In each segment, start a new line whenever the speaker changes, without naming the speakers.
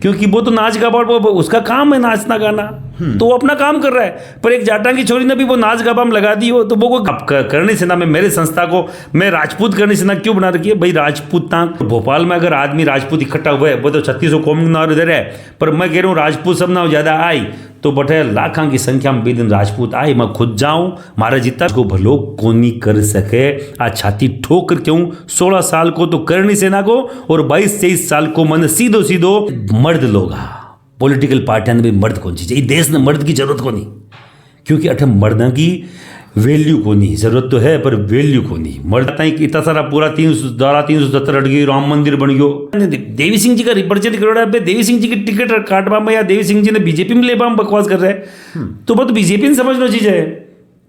क्योंकि वो तो नाच गा उसका काम है नाचना गाना, तो वो अपना काम कर रहा है। पर एक जाटा की छोरी ने भी वो नाच गाबा में लगा दी हो, तो वो करनी सेना में मेरे संस्था को मैं राजपूत करनी सेना क्यों बना रखी है भाई? राजपूत भोपाल में अगर आदमी राजपूत इकट्ठा हुए वो तो 3600 कौम ना दे रहे, पर मैं कह रहा हूँ राजपूत सब ना ज्यादा आई तो बटे लाखों की संख्या में दिन राजपूत आई, मैं खुद जाऊं मारा जितना को भलो कोनी कर सके। आज छाती ठोक कर क्यों 16 साल को तो करनी सेना को और 22-23 साल को मन सीधो सीधो मर्द लोग पॉलिटिकल पार्टियां ने भी मर्द कौन चीज, देश ने मर्द की जरूरत को नहीं, क्योंकि अठ मर्दा की वैल्यू को नहीं, जरूरत तो है पर वैल्यू को नहीं। मर्द इतना सारा पूरा 370 अट गई, राम मंदिर बन गयो, देवी सिंह जी का रिप्रेजेंट करोड़ा पे देवी सिंह जी की टिकट काटवा में या देवी सिंह जी ने बीजेपी में ले बकवास कर रहे हैं, तो वो तो बीजेपी ने समझना चीज है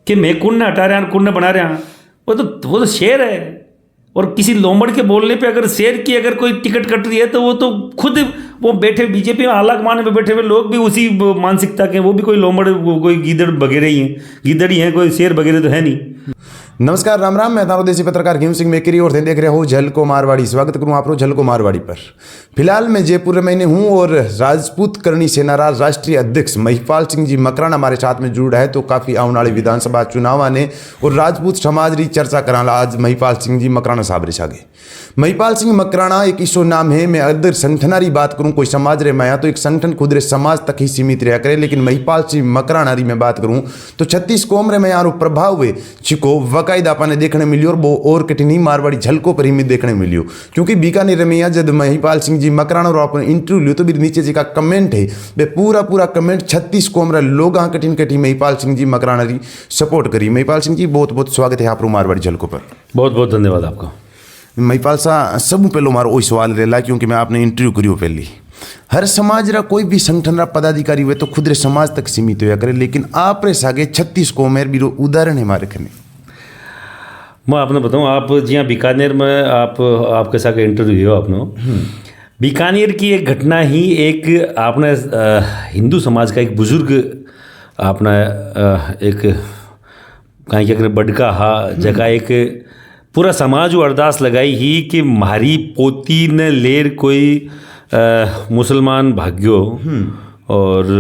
कि मैं कौन ने हटा रहा कौन ने बना रहा, वो तो शेर है। और किसी लोमड़ के बोलने पे अगर शेर की अगर कोई टिकट कट रही है तो वो तो खुद वो बैठे बीजेपी में आला कमाने पे बैठे हुए लोग भी उसी मानसिकता के, वो भी कोई लोमड़ कोई गीदड़ वगैरह ही हैं, गीदड़ ही हैं, कोई शेर वगैरह तो है नहीं।
नमस्कार, राम राम। मैं थारो देसी पत्रकार घेम सिंह मेकरी और देख रहे हो झलको मारवाड़ी। स्वागत करूं आप झलको मारवाड़ी पर। फिलहाल मैं जयपुर में हूं और राजपूत करणी सेना राष्ट्रीय अध्यक्ष महिपाल सिंह जी मकराना हमारे साथ में जुड़ा है। तो काफ़ी आने वाले विधानसभा चुनाव ने और राजपूत समाज की चर्चा कराला आज महिपाल सिंह जी मकराना साहब रे सागे। महिपाल सिंह मकराना एक ईसो नाम है। मैं अदर संगठना की बात करूँ कोई समाज रे माया तो एक संगठन खुद रे समाज तक ही सीमित रहा करे, लेकिन महिपाल सिंह मकराना री मैं बात करूँ तो 36 कौम रे में यारो प्रभाव हुए छिको वकायदा अपने देखने मिलियो और वो और कठिनी मारवाड़ी झलको पर ही देखने मिलियो। क्योंकि बीकानेर में जब महिपाल सिंह जी मकराना और अपने इंटरव्यू लियो तो भी नीचे जी का कमेंट है वे पूरा कमेंट 36 कौम रे लोग कठिन कठिन महिपाल सिंह जी मकराना की सपोर्ट करी। महिपाल सिंह जी बहुत बहुत स्वागत है आप मारवाड़ी झलको पर।
बहुत बहुत धन्यवाद आपका।
महिपाल साहब सब पहलो मारो वही सवाल रहेला क्योंकि मैं आपने इंटरव्यू करियो पहली। हर समाज रा कोई भी संगठन रा पदाधिकारी हुए तो खुद रे समाज तक सीमित होया करे, लेकिन आप रे सागे 36 कौमेर भी उदाहरण है हमारे खने।
मैं आपने बताऊँ आप जी हाँ बीकानेर में आपके साथ इंटरव्यू हो आपने बीकानेर की एक घटना ही एक आपने हिंदू समाज का एक बुजुर्ग आपने एक कहीं क्या करें बडका जगह एक पूरा समाज वो अरदास लगाई ही कि मारी पोती ने लेर कोई मुसलमान भाग्यो और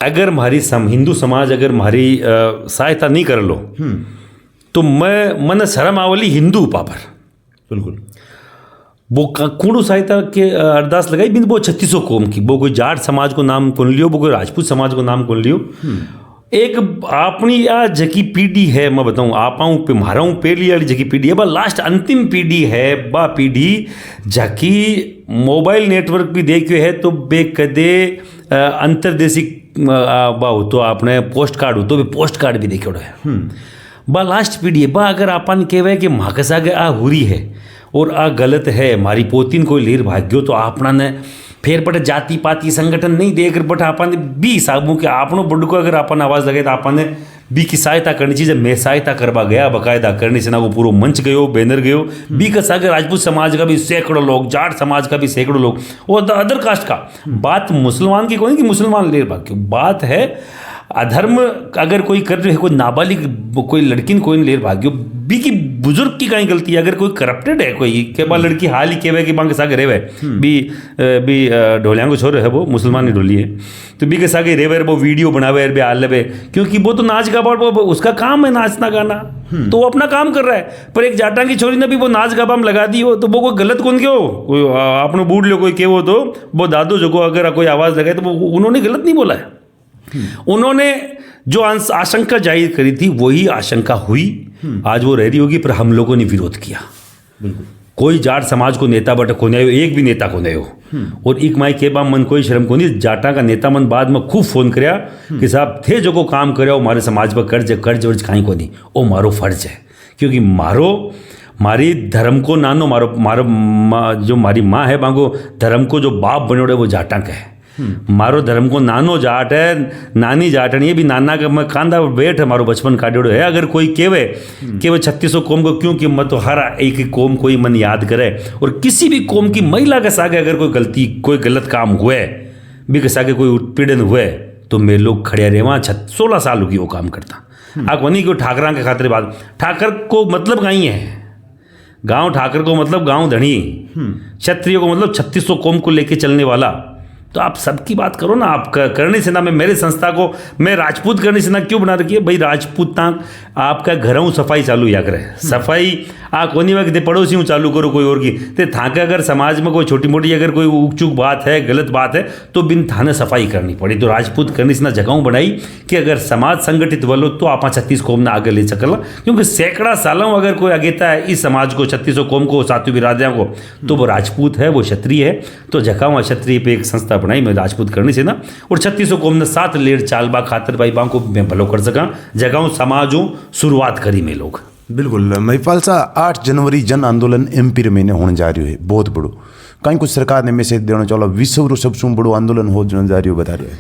अगर हमारी हिंदू समाज अगर हमारी सहायता नहीं कर लो तो मन शर्म आवली हिंदू पापर बिल्कुल वो कूड़ू सहायता के अरदास लगाई बिन वो 3600 कौम की, वो कोई जाट समाज को नाम कौन लियो, वो कोई राजपूत समाज को नाम कौन लियो। एक अपनी आ जकी पीढ़ी है मैं बताऊँ आपाऊँ पे माराऊँ पहली वाली जकी पीढ़ी है बा लास्ट अंतिम पीढ़ी है बा पीढ़ी जकी मोबाइल नेटवर्क भी देखियो है तो बेकदे अंतरदेशी बा हो तो आपने पोस्ट कार्ड हो तो भी पोस्ट कार्ड भी देखियो है बा लास्ट पीढ़ी है बा अगर अपन कहवे कि माकसा के आ हुरी है और आ गलत है हमारी पोतीन कोई लीर भाग्यो तो आपना ने फिर बट जाति पाति संगठन नहीं देकर बट आपने बी हिसाबों के आपनो बड़ को अगर अपन आवाज़ लगे तो आपने बी की सहायता करनी चाहिए। मैं सहायता करवा गया बकायदा करनी से ना वो पूरा मंच गयो बैनर गयो बी का सागर राजपूत समाज का भी सैकड़ों लोग, जाट समाज का भी सैकड़ों लोग और अदर कास्ट का। बात मुसलमान की कोई कि मुसलमान ले भाग्य बात है अधर्म अगर कोई कर रहे है कोई नाबालिग कोई लड़की कोई ले भाग्यो बी की बुजुर्ग की कहीं गलती है अगर कोई करप्टेड है कोई के बाद लड़की हाल ही केवे कि बांग सागे रेवे बी ढोलिया को छोरे है वो मुसलमान ढोली है तो बी के सागे रेवे वो वीडियो बनावे बे हाल लेवे क्योंकि वो तो नाच गाबा उसका काम है नाचना गाना, तो वो अपना काम कर रहा है। पर एक जाटा की छोरी ने भी वो नाच गाबा में लगा दी हो तो वो कोई गलत कौन क्यों कोई आपने बूढ़ लो कोई के वो तो वो दादू जो को अगर कोई आवाज़ लगाए तो वो उन्होंने गलत नहीं बोला है। उन्होंने जो आशंका जाहिर करी थी वही आशंका हुई, आज वो रह रही होगी पर हम लोगों ने विरोध किया। बिल्कुल कोई जाट समाज को नेता बट को नहीं एक भी नेता को नहीं हो और एक माई के बाम मन कोई शर्म को नहीं जाटा का नेता मन बाद में खूब फोन करया कि साहब थे जो को काम करे हमारे समाज पर कर्ज वर्ज कहीं को नहीं वो मारो फर्ज है क्योंकि मारो मारी धर्म को नानो मारो जो मारी माँ है बांगो धर्म को जो बाप बने वो जाटा का है। मारो धर्म को नानो जाट है नानी जाट है ये भी नाना का मैं कांदा वेट है मारो बचपन काटेड़ो है। अगर कोई केवे कि वो 3600 कौम को क्यों कि मत तो हर एक कौम कोई मन याद करे और किसी भी कौम की महिला के सागे अगर कोई गलती कोई गलत काम हुए भी के सागे कोई उत्पीड़न हुए तो मेरे लोग खड़े रहे वहाँ 16 साल होगी वो काम करता। आप वनी को ठाकरा के खातिर बात ठाकर को मतलब कहीं है गांव ठाकर को मतलब गांव धनी, क्षत्रिय को मतलब 3600 कोम को लेके चलने वाला। तो आप सबकी बात करो ना। आप करणी सेना में मेरे संस्था को मैं राजपूत करणी सेना क्यों बना रखी है भाई? राजपूत आपका घरों सफाई चालू या करे, सफाई आ कोनी वक्त पड़ोसी चालू करो कोई और की ते थाके अगर समाज में कोई छोटी मोटी अगर कोई उकचुक बात है, गलत बात है तो बिन थाने सफाई करनी पड़ी। तो राजपूत करणी सेना जगहों बनाई कि अगर समाज संगठित वलो तो आप 36 कोम ने आगे ले सकला, क्योंकि सैकड़ा सालों अगर कोई अगेता है इस समाज को 3600 कोम को, सातवीं बिरादरियों को, तो वो राजपूत है, वो क्षत्रिय है। तो जगहों क्षत्रिय पे एक संस्था बनाई मैं राजपूत करणी सेना, और 3600 कोम ने 7 लेर चाल बा खातर भाई बा को मैं भलो कर सका। जगहों समाजों शुरुआत करी में लोग।
बिल्कुल महिपाल सा 8 जनवरी जन आंदोलन एमपी रे महीने होने जा रही है, बहुत बड़ो। कहीं कुछ सरकार ने मैसेज देना चाहो विश्व रो सबसे बड़ो आंदोलन हो जा रही हो, बता रहे हैं।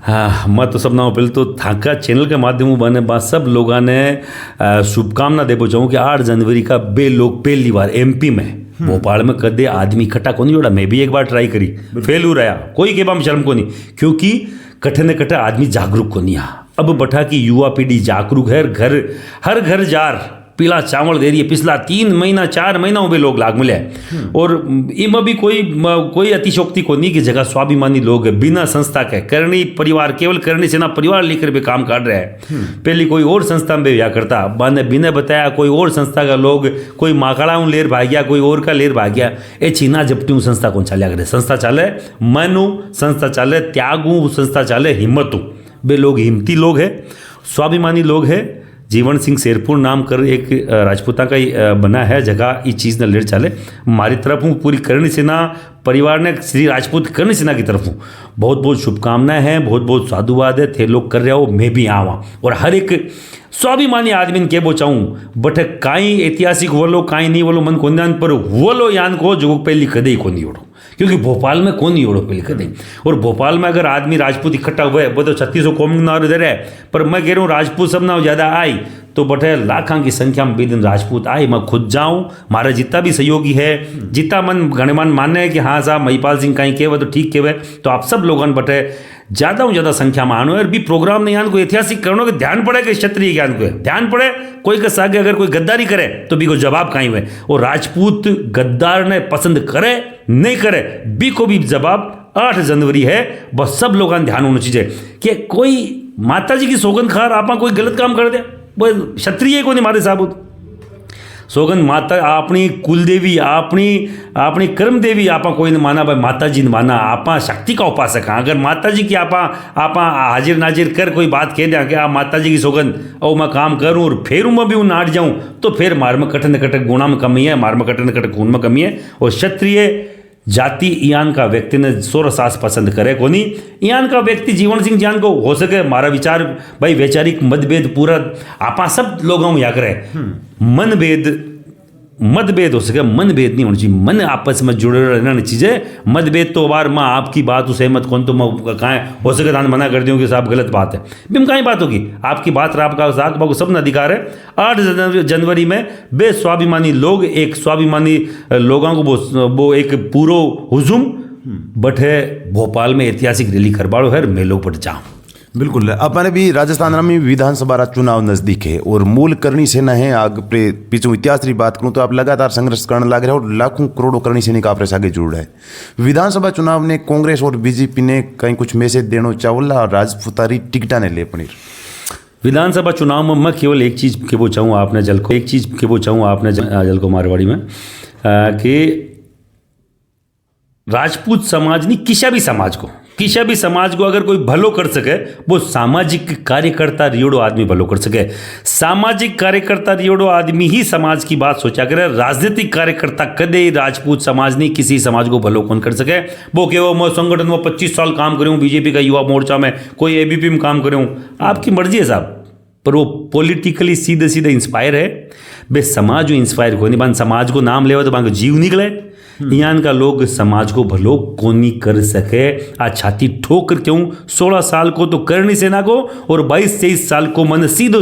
हाँ, मैं तो सब ना पहले तो थाका चैनल के माध्यम बने बा सब लोगों ने शुभकामना देना चाहूँ कि 8 जनवरी का बे लोग पहली बार एमपी में भोपाल में कदे आदमी इकट्ठा को नहीं जोड़ा। मैं भी एक बार ट्राई करी, फेल हो रहा, कोई के बाम शर्म को नहीं, क्योंकि कठे न कठे आदमी जागरूक को नहीं। अब बठा की युवा पीढ़ी जागरूक है, हर घर जार पीला चावल दे रही है। पिछला 3 महीना 4 महीना में लोग लाग मिले, और इनमें भी कोई अतिशोक्ति को नहीं कि जगह स्वाभिमानी लोग बिना संस्था के करणी परिवार, केवल करणी सेना परिवार लेकर भी काम कर रहे हैं। पहले कोई और संस्था में भी करता, बिना बताया कोई और संस्था का लोग, कोई माकड़ाऊ लेर भाग गया, कोई और का लेर भाग गया। ये चीना जपटी संस्था कौन चाल्या करे? संस्था चाले मनु, संस्था चाले त्यागू, संस्था चाले हिम्मतू। वे लोग हिम्मती लोग है, स्वाभिमानी लोग है। जीवन सिंह शेरपुर नाम कर एक राजपूता का ही बना है जगह इस चीज़ ने लेर चाले। हमारी तरफ हूँ पूरी करणी सेना परिवार ने श्री राजपूत करणी सेना की तरफ हूँ बहुत बहुत शुभकामनाएं हैं, बहुत बहुत साधुवाद है। थे लोग कर रहे हो, मैं भी आवा, और हर एक स्वाभिमानी आदमी के वो चाहूँ बट काई ऐतिहासिक वोलो काई नहीं वोलो मन कोन्यान पर वोलो यान को जो पहली कदे ही को नहीं ओढ़ो, क्योंकि भोपाल में कौन नहीं ओढ़ो पहली कदे। और भोपाल में अगर आदमी राजपूत इकट्ठा हुए वो तो 3600 कौम ना दे रहे, पर मैं कह रहा हूँ राजपूत सब ना ज़्यादा आई तो बटे लाखों की संख्या में दिन राजपूत आए। मैं खुद जाऊँ, हमारा जितना भी सहयोगी है, जितना मन गणमान माने कि हाँ साहब महिपाल सिंह कहीं कहे तो ठीक कहे, तो आप सब लोगों बटे ज़्यादा से ज़्यादा संख्या में आनो है। और भी प्रोग्राम नहीं आन को ऐतिहासिक करनो के ध्यान पड़े कि क्षत्रिय ज्ञान को ध्यान पड़े, कोई के सागे अगर कोई गद्दारी करे तो भी को जवाब कहीं हुए। और राजपूत गद्दार ने पसंद करे नहीं करे बी को भी जवाब 8 जनवरी है। बस सब लोगों का ध्यान होना चाहिए कि कोई माता जी की सौगंध खार आपा कोई गलत काम कर दे, वो क्षत्रिय को नहीं मारे साबुत सौगंध माता अपनी कुलदेवी अपनी कर्म देवी आपा कोई ने माना भाई माता जी ने माना, आपा शक्ति का उपासक। अगर माता जी की आपा हाजिर नाजिर कर कोई बात कह दें कि आप माता जी की सौगंध और मैं काम करूं और फिर मैं भी नाट जाऊं तो फिर मार में कटन कटक गुणा में कमी है, मार में कटन कटक खून में कमी है। और क्षत्रिय जाति इयान का व्यक्ति ने सोरसास पसंद करे कोनी। इयान का व्यक्ति जीवन सिंह जान को हो सके मारा विचार भाई वैचारिक मतभेद पूरा आपा सब लोगों या करे, मतभेद हो सके, मनभेद नहीं होना चाहिए। मन आपस में जुड़े रहना चीज़ें, मतभेद तो बार मैं आपकी बात उस सहमत कौन तो मैं कहाँ हो सके धान मना कर दूँ कि साहब गलत बात है, बिम कहीं बात होगी आपकी बात आपका साग बाबू सब न अधिकार है। 8 जनवरी में बेस्वाभिमानी लोग एक स्वाभिमानी लोगों को वो एक पूरो हुजूम बट है भोपाल में ऐतिहासिक रैली करवाड़ो है, मैं लोग बट जाऊँ।
बिल्कुल अपने भी राजस्थान में विधानसभा रा चुनाव नजदीक है और मूल करणी सेना है आग पीछे इतिहास की बात करूँ तो आप लगातार संघर्ष करने लग रहे हो और लाखों करोड़ों करणी सैनिक आप आगे जुड़ रहे हैं। विधानसभा चुनाव ने कांग्रेस और बीजेपी ने कहीं कुछ मैसेज देना चावला और राजपूतारी टिकटा ने ले पनीर।
विधानसभा चुनाव में मैं केवल एक चीज़ के वो चाहूँ आपने जल को मारवाड़ी में कि राजपूत समाज नहीं किसी भी समाज को अगर कोई भलो कर सके वो सामाजिक कार्यकर्ता रियोड़ो आदमी भलो कर सके। सामाजिक कार्यकर्ता रियोड़ो आदमी ही समाज की बात सोचा करे। राजनीतिक कार्यकर्ता कदे राजपूत समाज नहीं किसी समाज को भलो कौन कर सके। वो के वो मैं संगठन में 25 साल काम करूँ, बीजेपी का युवा मोर्चा में कोई एबीपी में काम करूँ, आपकी मर्जी है साहब, पर वो पॉलिटिकली सीधे इंस्पायर है। बे समाज जो इंस्पायर को नहीं बन समाज को नाम ले तो बांग जीव निकले। यहाँ का लोग समाज को भलो कोनी कर सके आ छाती ठोकर क्यों 16 साल को तो करणी सेना को और 22-23 साल को मन सीधो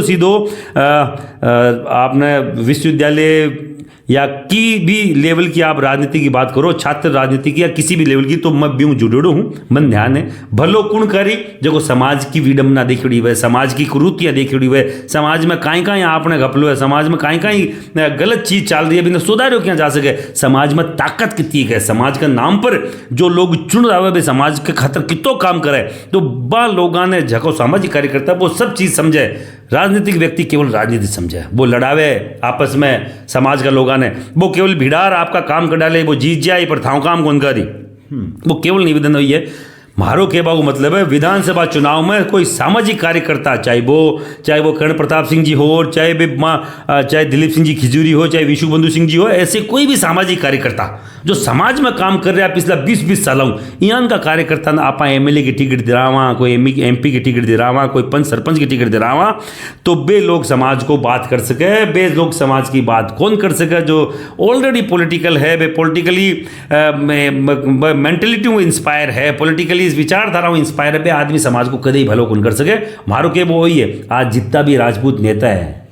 आपने विश्वविद्यालय या की भी लेवल की आप राजनीति की बात करो, छात्र राजनीति की या किसी भी लेवल की, तो मैं भी जुड़ो हूँ। मन ध्यान है भलो कुण करी जो समाज की विडंबना देखी हुई है, समाज की कुरूतियाँ देखी हुई है, समाज में काई काई आपने घपलो है, समाज में काई काई गलत चीज चल रही है, बिना सुधारो क्या जा सके, समाज में ताकत कितनी है, समाज के नाम पर जो लोग चुन रहे हैं समाज के खातर कितो काम करे, तो बा लोगों ने जको सामाजिक कार्यकर्ता वो सब चीज समझे। राजनीतिक व्यक्ति केवल राजनीति समझे, वो लड़ावे आपस में समाज का लोगों ने, वो केवल भिड़ार आपका काम कर डाले, वो जीत जाए पर थाव काम कौन करी, वो केवल निवेदन हुई है। मारो कहवा को मतलब है विधानसभा चुनाव में कोई सामाजिक कार्यकर्ता, चाहे वो कर्ण प्रताप सिंह जी हो, चाहे दिलीप सिंह जी खिजूरी हो, चाहे विशु बंधु सिंह जी हो, ऐसे कोई भी सामाजिक कार्यकर्ता जो समाज में काम कर रहा है पिछला 20-20 सालों, यहाँ का कार्यकर्ता ना आप एमएलए की टिकट दे रहा, कोई एमपी की टिकट दे रहा, कोई पंच सरपंच की टिकट दे रहा, तो बे लोग समाज को बात कर सके, बे लोग समाज की बात कौन कर सके, जो ऑलरेडी पॉलिटिकल है, बे पॉलिटिकली मेंटलिटी इंस्पायर है, पॉलिटिकली इस विचारधाराओं इंस्पायर है, आदमी समाज को कभी भलो कौन कर सके। मारो के वो वही है। आज जितना भी राजपूत नेता है,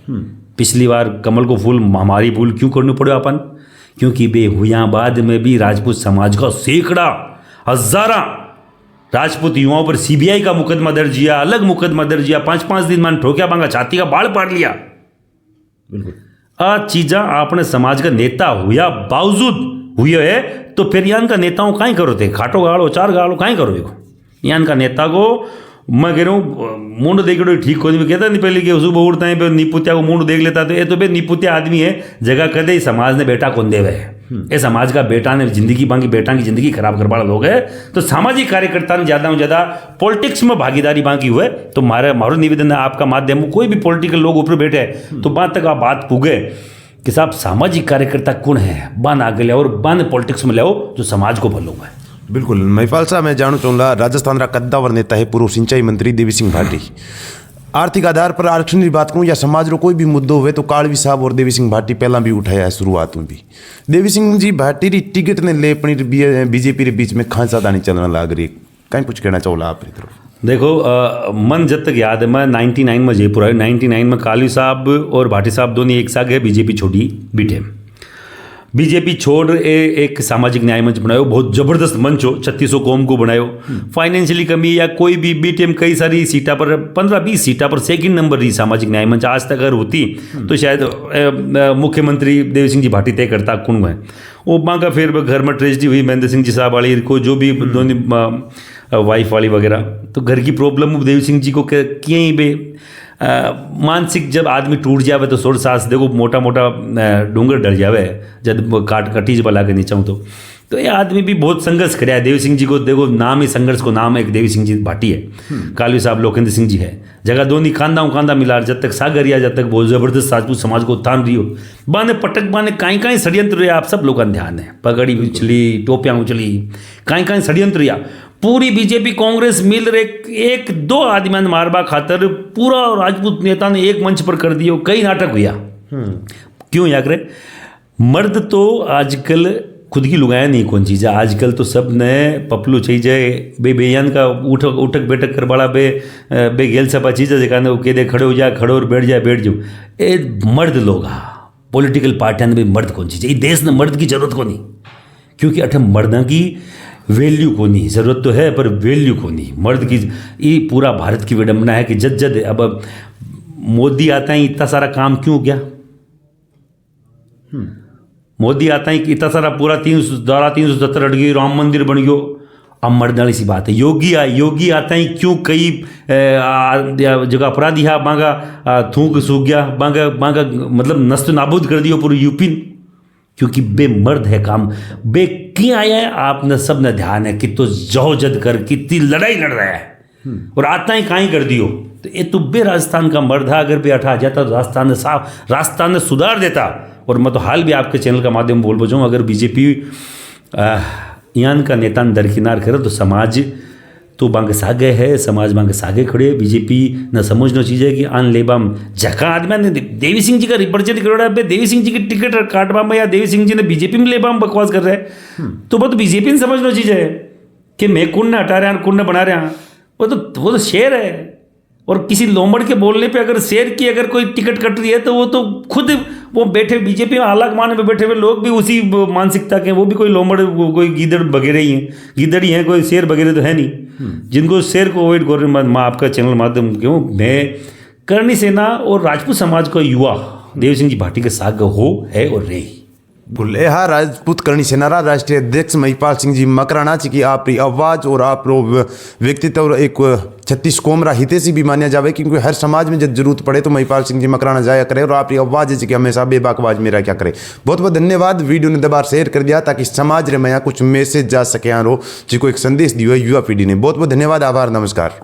पिछली बार कमल को फूल हमारी भूल क्यों करनी पड़े अपन, क्योंकि बे हुआबाद में भी राजपूत समाज का सैकड़ा हजारा राजपूत युवाओं पर सीबीआई का मुकदमा दर्ज किया, अलग मुकदमा दर्ज किया, 5-5 दिन मान ठोक्या बांगा छाती का बाल पाड़ लिया। बिल्कुल आ चीजा आपने समाज का नेता हुआ बावजूद हुई है, तो फिर यान का नेताओं काई करो थे, खाटो गाड़ो चार गाड़ो काई करो देखो, यान का नेता को मैं कह रहा हूँ मुंड देख लो ठीक को नहीं कहता नहीं पहले कि सुबह उठता है नीपुत्या को मुंड देख लेता, तो ये तो बे नीपुत्या आदमी है, जगह कदे ही समाज ने बेटा कौन देवे है, ये समाज का बेटा ने जिंदगी बांगी बेटा की जिंदगी खराब करने वाला लोग है। तो सामाजिक कार्यकर्ता ने ज्यादा से ज्यादा पॉलिटिक्स में भागीदारी बांकी हुए, तो मारो निवेदन है आपका माध्यम, कोई भी पॉलिटिकल लोग ऊपर बैठे तो बात तक आप बात पुगे कि साहब सामाजिक कार्यकर्ता कौन है, बान आगे ले और बान पॉलिटिक्स में लाओ जो समाज को भलो है।
बिल्कुल महिपाल साहब, मैं जानना चाहूँगा, राजस्थान का कद्दावर नेता है पूर्व सिंचाई मंत्री देवी सिंह भाटी, आर्थिक आधार पर आरक्षण की बात करूँ या समाज रो कोई भी मुद्दो हुए तो कालवी साहब और देवी सिंह भाटी पहला भी उठाया है शुरुआत में भी। देवी सिंह जी भाटी री टिकट ने ले अपनी बीजेपी के बीच में खांसादानी चलना लाग रही, कहीं कुछ कहना चाहो आप तरफ?
देखो मन जब तक याद है, मैं 99 में जयपुर आया, 99 में कालवी साहब और भाटी साहब दोनों एक साथ गए, बीजेपी छोड़ी बीठे, बीजेपी छोड़ एक सामाजिक न्याय मंच बनायो, बहुत जबरदस्त मंच हो, 3600 कौम को बनायो, फाइनेंशियली कमी या कोई भी बीटीएम कई सारी सीटा पर 15-20 सीटा पर सेकंड नंबर रही सामाजिक न्याय मंच, आज तक अगर होती तो शायद मुख्यमंत्री देवी सिंह जी भाटी तय करता कौन है वो मांगा। फिर घर में ट्रेजिडी हुई महेंद्र सिंह जी साहब वाली को, जो भी दोनों वाइफ वाली वगैरह, तो घर की प्रॉब्लम देवी सिंह जी को कहीं बे मानसिक जब आदमी टूट जावे तो सोड़ सांस देखो मोटा मोटा डूंगर डर जावे जब कटीज बला के नीचे तो ये आदमी भी बहुत संघर्ष कराया है। देवी सिंह जी को देखो नाम ही संघर्ष को नाम है, एक देवी सिंह जी भाटी है, कालवी साहब लोकेंद्र सिंह जी है, जगह दोनों कांदा मिला, जब तक सागरिया जब तक बहुत जबरदस्त राजपूत समाज को उत्थान रही हो, बाने पटक बाने काई षड्यंत्र रहा, आप सब लोगों का ध्यान है, पगड़ी उछली टोपियाँ उछली, काई षड्यंत्र रहा, पूरी बीजेपी कांग्रेस मिल रहे एक दो आदमी मारबा खातर पूरा राजपूत नेता ने एक मंच पर कर दियो, कई नाटक हुआ। क्यों याद रहे, मर्द तो आजकल खुद की लुगाया नहीं कौन चीज़ है, आजकल तो सब नए पपलू चाहिए बेयान का उठक बैठक कर बड़ा बे गेल सपा चीज़ है, जगह कह दे खड़े हो जाए खड़ो और बैठ जाओ, ये मर्द लोग पॉलिटिकल पार्टियां भी मर्द कौन चीज़ है, देश ने मर्द की जरूरत को नहीं, क्योंकि अठ मर्दा की वैल्यू को नहीं, ज़रूरत तो है पर वैल्यू को नहीं, मर्द की ये पूरा भारत की विडंबना है कि जद अब मोदी आता है इतना सारा काम क्यों गया, मोदी आता है इतना सारा पूरा 370 हट गई, राम मंदिर बन गयो, अब मर्द वाली सी बात है। योगी आता है क्यों कई जगह अपराधी है बांगा थूक सूख गया, बांगा मतलब नस्त नाबूद कर दियो पूरी यूपी, क्योंकि बे मर्द है काम, बे क्यों आया है आपने सब ने ध्यान है कि तो जहोजद कर कितनी लड़ाई लड़ रहा है और आता ही कहीं कर दियो, तो ये तो बे राजस्थान का मर्द है, अगर बे हटा जाता तो राजस्थान ने सुधार देता। और मैं तो हाल भी आपके चैनल का माध्यम बोल बचाऊँ, अगर बीजेपी यान का नेता दरकिनार करे तो समाज तो बांगे सागे है, समाज बांगे सागे खड़े, बीजेपी न समझना चीज़ कि आन लेबाम जका आदमी ने देवी सिंह जी का रिप्रेजेंट करोड़ा है, देवी सिंह जी की टिकट काटवा में या देवी सिंह जी ने बीजेपी में लेबाम बकवास कर रहे हैं, तो वो तो बीजेपी ने समझना चीज़ है कि मैं कौन ने हटा रहा कौन ने बना रहा, वो तो शेर है, और किसी लोमड़ के बोलने पे अगर शेर की अगर कोई टिकट कट रही है तो वो तो खुद वो बैठे बीजेपी में आला कमाने में बैठे हुए लोग भी उसी मानसिकता के, वो भी कोई लोमड़ कोई गीदड़ वगैरह ही हैं, गीदड़ ही हैं, कोई शेर वगैरह तो है नहीं जिनको शेर को अवॉइड कर रहे। मैं आपका चैनल माध्यम क्यों मैं करणी सेना और राजपूत समाज का युवा देव सिंह जी भाटी के साथ हो है और रही
बुलेहा राजपूत करणी सेना राष्ट्रीय अध्यक्ष महिपाल सिंह जी मकराना जी की आपरी आवाज और आप व्यक्तित्व और एक छत्तीस कोमरा हितेशी भी मान्या जावे, क्योंकि हर समाज में जब जरूरत पड़े तो महिपाल सिंह जी मकराना जाया करे और आपकी आवाज जी की हमेशा बेबाक आवाज मेरा क्या करे। बहुत बहुत धन्यवाद, वीडियो ने दबार शेयर कर दिया ताकि समाज रे में कुछ मैसेज जा सके रो जिको एक संदेश दियो है युवा पीढ़ी ने। बहुत बहुत धन्यवाद, आभार, नमस्कार।